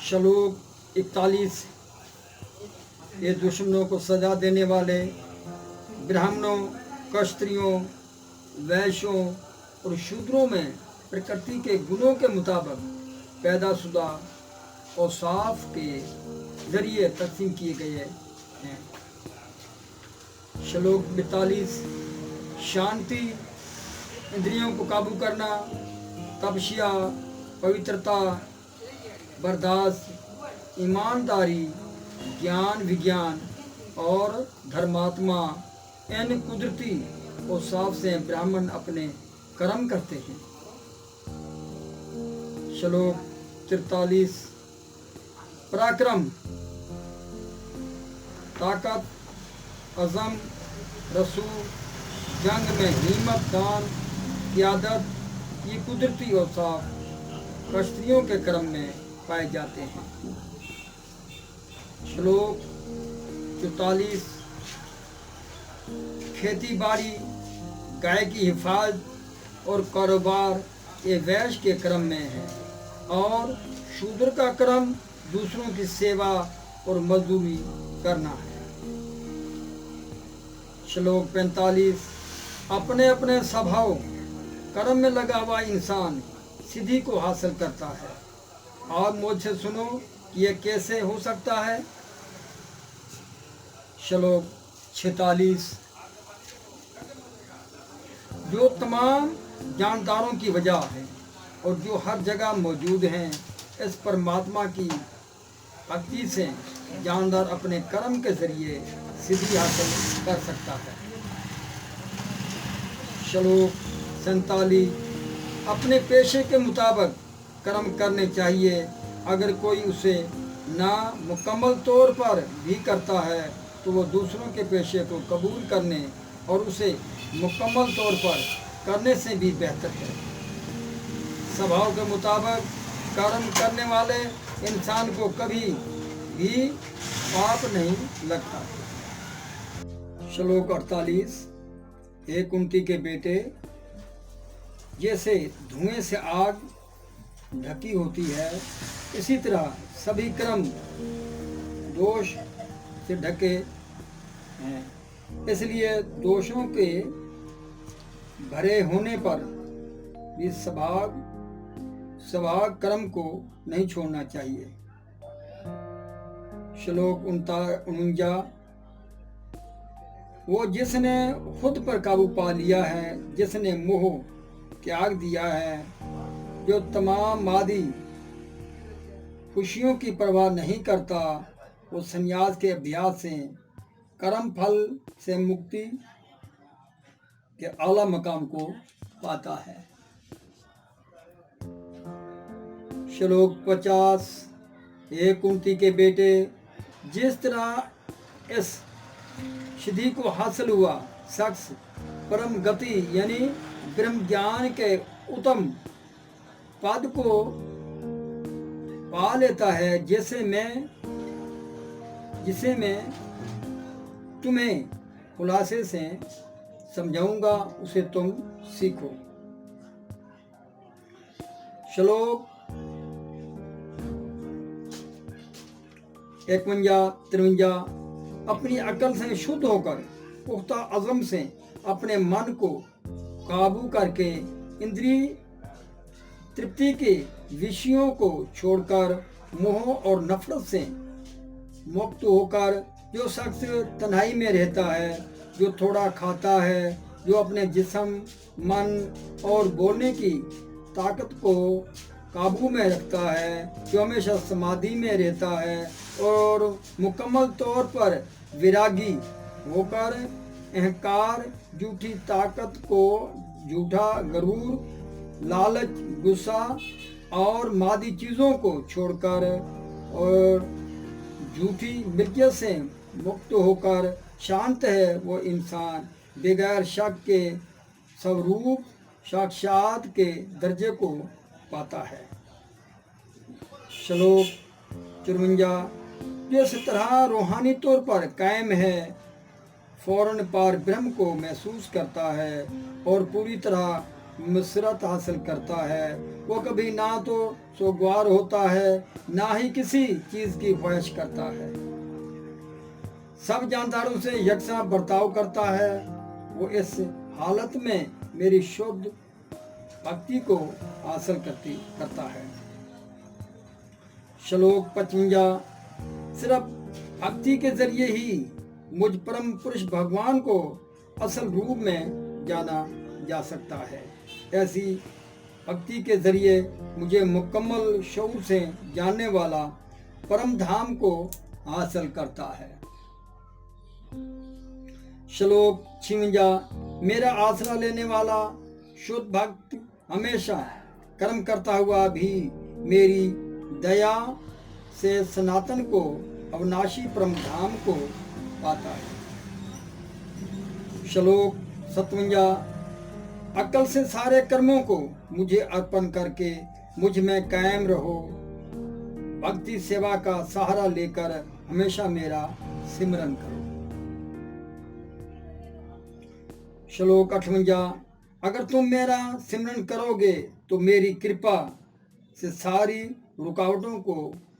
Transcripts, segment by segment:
श्लोक 41। ये दुश्मनों को सजा देने वाले ब्राह्मणों, क्षत्रियों, वैश्यों और शूद्रों में प्रकृति के गुणों के मुताबिक पैदाशुदा औसाफ के जरिए तकसीम किए गए हैं। श्लोक 42। शांति, इंद्रियों को काबू करना, तपस्या, पवित्रता, बर्दाश्त, ईमानदारी, ज्ञान विज्ञान और धर्मात्मा, इन कुदरती औसाफ से ब्राह्मण अपने कर्म करते हैं। श्लोक 43। पराक्रम, ताकत, अज़म, रसूख, जंग में हिम्मत, दान, क़ियादत, ये कुदरती औसाफ क्षत्रियों के कर्म में पाए जाते हैं। श्लोक 44। खेती बाड़ी, गाय की हिफाजत और कारोबार ये वैश्य के कर्म में है, और शूद्र का कर्म दूसरों की सेवा और मजदूरी करना है। श्लोक 45। अपने अपने स्वभाव कर्म में लगा हुआ इंसान सिद्धि को हासिल करता है। आप मुझसे सुनो कि यह कैसे हो सकता है। श्लोक 46। जो तमाम जानदारों की वजह है और जो हर जगह मौजूद हैं, इस परमात्मा की भक्ति से जानदार अपने कर्म के जरिए सिद्धि हासिल कर सकता है। श्लोक 47। अपने पेशे के मुताबिक कर्म करने चाहिए। अगर कोई उसे ना मुकम्मल तौर पर भी करता है तो वो दूसरों के पेशे को कबूल करने और उसे मुकम्मल तौर पर करने से भी बेहतर है। स्वभाव के मुताबिक कर्म करने वाले इंसान को कभी भी पाप नहीं लगता। श्लोक 48। हे कुंती के बेटे, जैसे धुएं से आग ढकी होती है, इसी तरह सभी कर्म दोष से ढके हैं। इसलिए दोषों के भरे होने पर भी स्वभाव कर्म को नहीं छोड़ना चाहिए। श्लोक 49। वो जिसने खुद पर काबू पा लिया है, जिसने मोह त्याग दिया है, जो तमाम मादी खुशियों की परवाह नहीं करता, वो संन्यास के अभ्यास से कर्म फल से मुक्ति के आला मकाम को पाता है। श्लोक 50। हे कुंती के बेटे, जिस तरह इस सिद्धि को हासिल हुआ शख्स परम गति यानी ब्रह्म ज्ञान के उत्तम पद को पा लेता है, जिसे मैं तुम्हें खुलासे से समझाऊंगा, उसे तुम सीखो। श्लोक 51-53। अपनी अकल से शुद्ध होकर पुख्ता अज़म से अपने मन को काबू करके इंद्रिय तृप्ति के विषयों को छोड़कर मोह और नफरत से मुक्त होकर जो शख्स तन्हाई में रहता है, जो थोड़ा खाता है, जो अपने जिस्म, मन और बोलने की ताकत को काबू में रखता है, जो हमेशा समाधि में रहता है और मुकम्मल तौर पर विरागी होकर अहंकार, झूठी ताकत को, झूठा गरूर, लालच, गुस्सा और मादी चीज़ों को छोड़कर और झूठी मिल्कियत से मुक्त होकर शांत है, वो इंसान बगैर शक के स्वरूप साक्षात के दर्जे को पाता है। श्लोक 54। जो इस तरह रूहानी तौर पर कायम है, फौरन पार ब्रह्म को महसूस करता है और पूरी तरह मुसरत हासिल करता है। वो कभी ना तो सोगवार होता है, ना ही किसी चीज की ख्वाहिश करता है। सब जानदारों से यकसा बर्ताव करता है। वो इस हालत में मेरी शुद्ध भक्ति को हासिल करता है। श्लोक 55। सिर्फ भक्ति के जरिए ही मुझ परम पुरुष भगवान को असल रूप में जाना जा सकता है। ऐसी भक्ति के जरिए मुझे मुकम्मल शऊर से जानने वाला परम धाम को हासिल करता है। श्लोक 56। मेरा आसरा लेने वाला शुद्ध भक्त हमेशा कर्म करता हुआ भी मेरी दया से सनातन को अविनाशी परम धाम को पाता है। श्लोक 57। अक्ल से सारे कर्मों को मुझे अर्पण करके मुझ में कायम रहो। भक्ति सेवा का सहारा लेकर हमेशा मेरा सिमरन करो। श्लोक 58। अगर तुम मेरा सिमरन करोगे तो मेरी कृपा से सारी रुकावटों को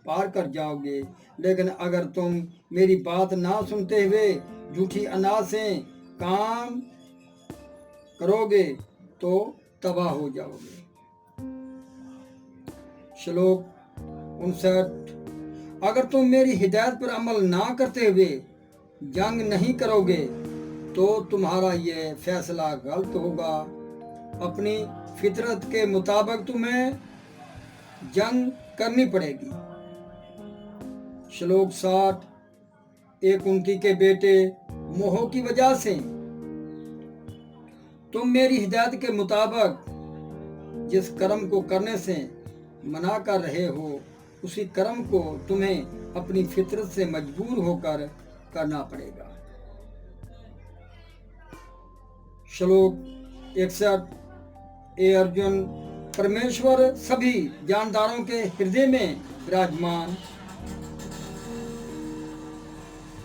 पार कर जाओगे, लेकिन अगर तुम मेरी बात ना सुनते हुए झूठी अनाज से काम करोगे तो तबाह हो जाओगे। श्लोक 59। अगर तुम मेरी हिदायत पर अमल ना करते हुए जंग नहीं करोगे तो तुम्हारा ये फैसला गलत होगा। अपनी फितरत के मुताबिक तुम्हें जंग करनी पड़ेगी। श्लोक 60। एक उनकी के बेटे मोह की वजह से तुम मेरी हिदायत के मुताबिक जिस कर्म को करने से मना कर रहे हो, उसी कर्म को तुम्हें अपनी फितरत से मजबूर होकर करना पड़ेगा। श्लोक 61। ए अर्जुन, परमेश्वर सभी जानदारों के हृदय में विराजमान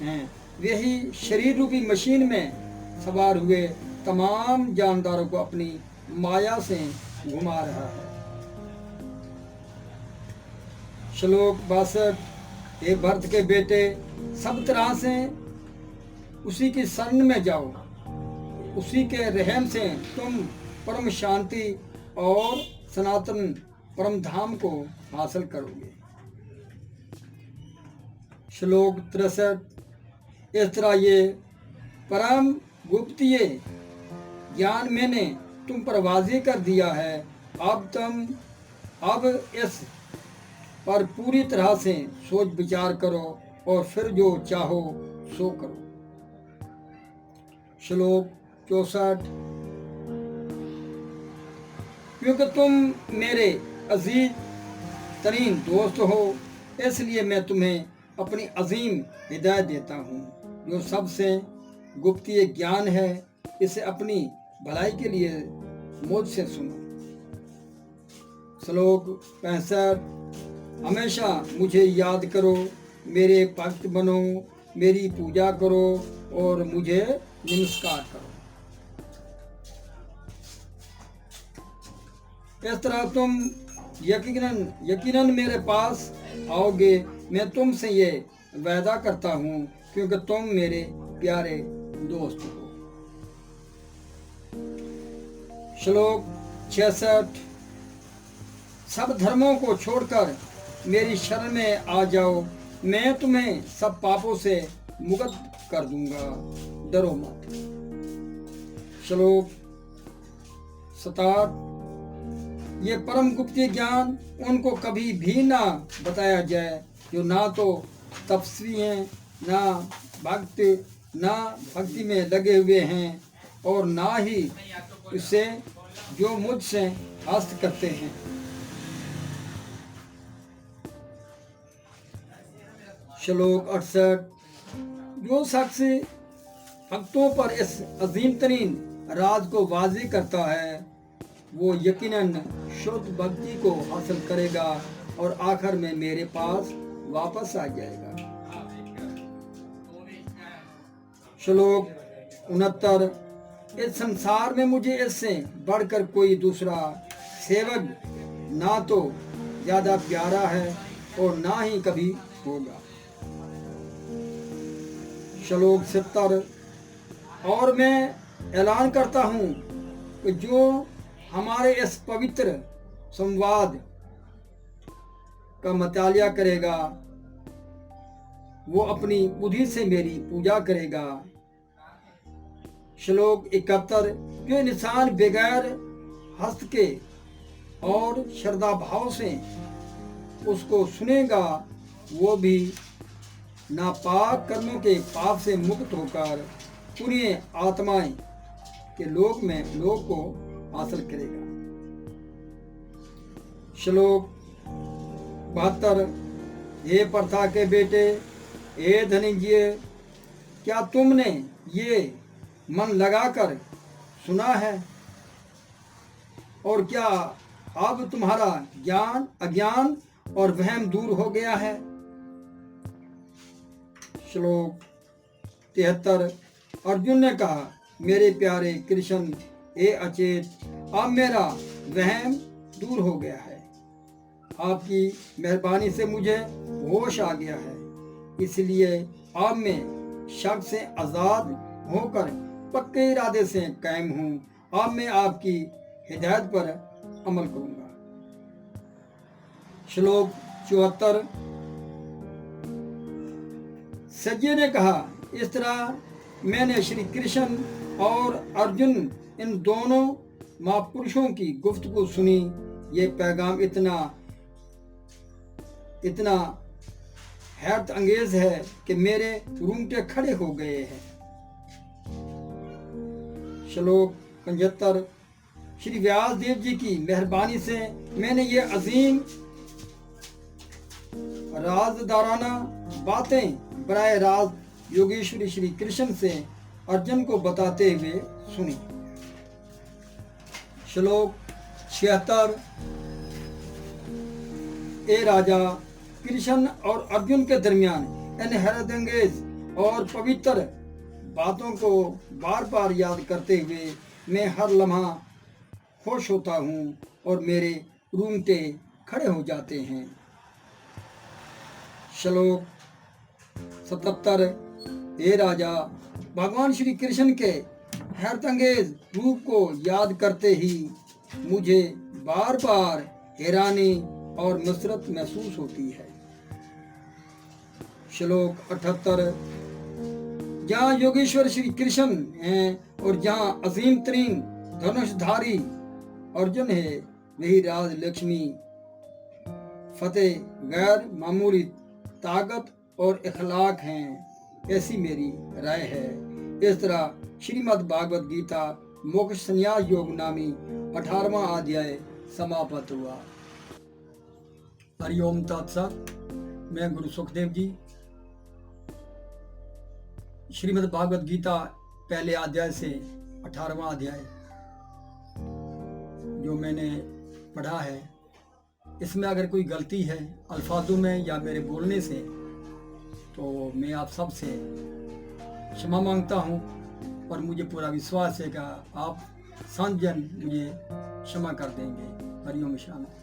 हैं। वही शरीर रूपी मशीन में सवार हुए तमाम जानदारों को अपनी माया से घुमा रहा है। श्लोक 62। हे भरत के बेटे, सब तरह से उसी की शरण में जाओ। उसी के रहम से तुम परम शांति और सनातन परम धाम को हासिल करोगे। श्लोक 63। इस तरह ये परम गुप्तीय ज्ञान मैंने तुम पर वाज़ेह कर दिया है। अब इस पर पूरी तरह से सोच विचार करो और फिर जो चाहो सो करो। श्लोक 64। क्योंकि तुम मेरे अजीज तरीन दोस्त हो, इसलिए मैं तुम्हें अपनी अजीम हिदायत देता हूँ जो सबसे गुप्तीय ज्ञान है। इसे अपनी भलाई के लिए मुझसे सुनो। श्लोक 65। हमेशा मुझे याद करो, मेरे भक्त बनो, मेरी पूजा करो और मुझे नमस्कार करो। इस तरह तुम यकीनन मेरे पास आओगे। मैं तुमसे ये वादा करता हूँ क्योंकि तुम मेरे प्यारे दोस्त हो। श्लोक 66। सब धर्मों को छोड़कर मेरी शरण में आ जाओ, मैं तुम्हें सब पापों से मुक्त कर दूंगा, डरो मत। श्लोक 67। ये परम गुप्त ज्ञान उनको कभी भी ना बताया जाए जो ना तो तपस्वी हैं, ना भक्ति में लगे हुए हैं और ना ही इससे जो मुझसे हस्त करते हैं। श्लोक 68। जो शख्स भक्तों पर इस अजीम तरीन राज को वाज़ेह करता है वो यकीनन शुद्ध भक्ति को हासिल करेगा और आखिर में मेरे पास वापस आ जाएगा। श्लोक 69। इस संसार में मुझे इससे बढ़कर कोई दूसरा सेवक ना तो ज्यादा प्यारा है और ना ही कभी होगा। श्लोक 70। और मैं ऐलान करता हूँ कि जो हमारे इस पवित्र संवाद का मुतालिया करेगा वो अपनी बुद्धि से मेरी पूजा करेगा। श्लोक 71। जो इंसान बगैर हस्त के और श्रद्धा भाव से उसको सुनेगा वो भी नापाक कर्मों के पाप से मुक्त होकर पुण्य आत्माएं के लोक को हासिल करेगा। श्लोक 72। हे प्रथा के बेटे, हे धनंजय, क्या तुमने ये मन लगाकर सुना है और क्या अब तुम्हारा ज्ञान अज्ञान और वहम दूर हो गया है। श्लोक 73। अर्जुन ने कहा, मेरे प्यारे कृष्ण, हे अचेत, अब मेरा वहम दूर हो गया है। आपकी मेहरबानी से मुझे होश आ गया है, इसलिए अब मैं शक से आजाद होकर पक्के इरादे से कायम हूँ। अब मैं आपकी हिदायत पर अमल करूंगा। श्लोक 74। सज्जय ने कहा, इस तरह मैंने श्री कृष्ण और अर्जुन इन दोनों महापुरुषों की गुफ्तगू सुनी। ये पैगाम इतना हैरत अंगेज है कि मेरे रूंगटे खड़े हो गए हैं। श्लोक 75। श्री व्यास देव जी की मेहरबानी से मैंने ये अजीम राजदाराना बातें बराह राज योगेश्वरी श्री कृष्ण से अर्जुन को बताते हुए सुनी। श्लोक 76। ए राजा, कृष्ण और अर्जुन के दरमियान इन हैरतअंगेज और पवित्र बातों को बार बार याद करते हुए मैं हर लम्हा खुश होता हूँ और मेरे रूंगटे खड़े हो जाते हैं। श्लोक 77। हे राजा, भगवान श्री कृष्ण के हैरतअंगेज रूप को याद करते ही मुझे बार बार हैरानी और मसरत महसूस होती है। श्लोक 78। जहाँ योगेश्वर श्री कृष्ण हैं और जहाँ अजीम तरीन धनुषधारी अर्जुन है, वही राज लक्ष्मी फतेह गैर मामूली ताकत और इखलाक हैं, ऐसी मेरी राय है। इस तरह श्रीमद् भागवत गीता मोक्ष संन्यास योग नामी 18वां अध्याय समाप्त हुआ। हरिओम तत्सत। मैं गुरु सुखदेव जी श्रीमद् भागवत गीता पहले अध्याय से 18वां अध्याय जो मैंने पढ़ा है, इसमें अगर कोई गलती है अल्फाजों में या मेरे बोलने से तो मैं आप सब से क्षमा मांगता हूँ और मुझे पूरा विश्वास है कि आप संत जन मुझे क्षमा कर देंगे। हरिओम शांति।